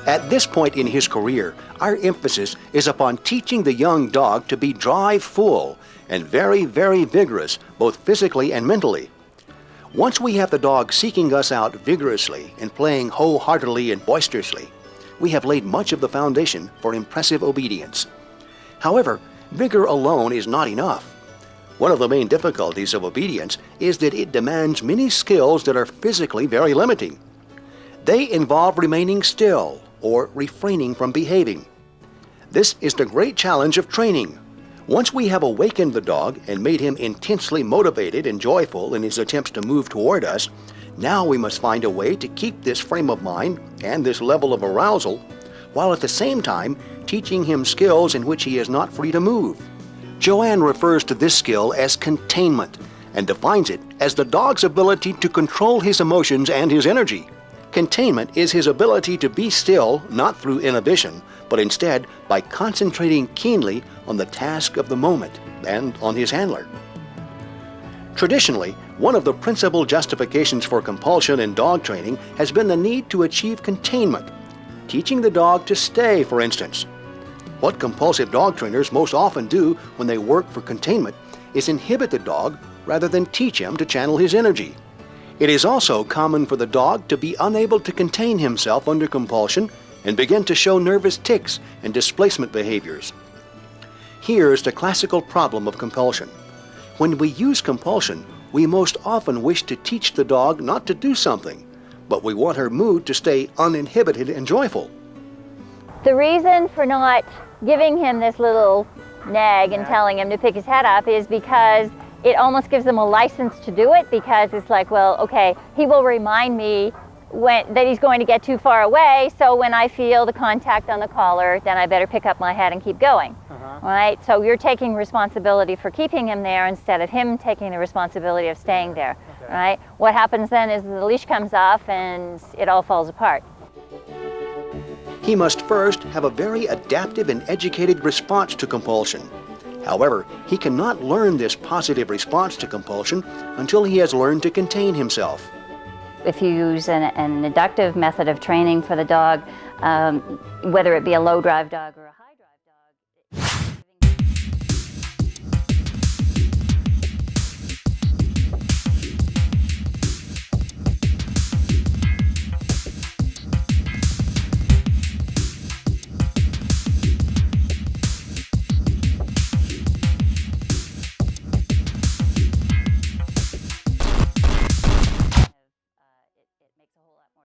At this point in his career, our emphasis is upon teaching the young dog to be drive-full and very, very vigorous, both physically and mentally. Once we have the dog seeking us out vigorously and playing wholeheartedly and boisterously, we have laid much of the foundation for impressive obedience. However, vigor alone is not enough. One of the main difficulties of obedience is that it demands many skills that are physically very limiting. They involve remaining still or refraining from behaving. This is the great challenge of training. Once we have awakened the dog and made him intensely motivated and joyful in his attempts to move toward us, now we must find a way to keep this frame of mind and this level of arousal, while at the same time teaching him skills in which he is not free to move. Joanne refers to this skill as containment and defines it as the dog's ability to control his emotions and his energy. Containment is his ability to be still, not through inhibition, but instead by concentrating keenly on the task of the moment and on his handler. Traditionally, one of the principal justifications for compulsion in dog training has been the need to achieve containment, teaching the dog to stay, for instance. What compulsive dog trainers most often do when they work for containment is inhibit the dog rather than teach him to channel his energy. It is also common for the dog to be unable to contain himself under compulsion and begin to show nervous tics and displacement behaviors. Here's the classical problem of compulsion. When we use compulsion, we most often wish to teach the dog not to do something, but we want her mood to stay uninhibited and joyful. The reason for not giving him this little nag and telling him to pick his head up is because it almost gives them a license to do it, because it's like, well, okay, he will remind me that he's going to get too far away, so when I feel the contact on the collar, then I better pick up my head and keep going. Right? So you're taking responsibility for keeping him there instead of him taking the responsibility of staying there. Okay. Right? What happens then is the leash comes off and it all falls apart. He must first have a very adaptive and educated response to compulsion. However, he cannot learn this positive response to compulsion until he has learned to contain himself. If you use an inductive method of training for the dog, whether it be a low drive dog or a high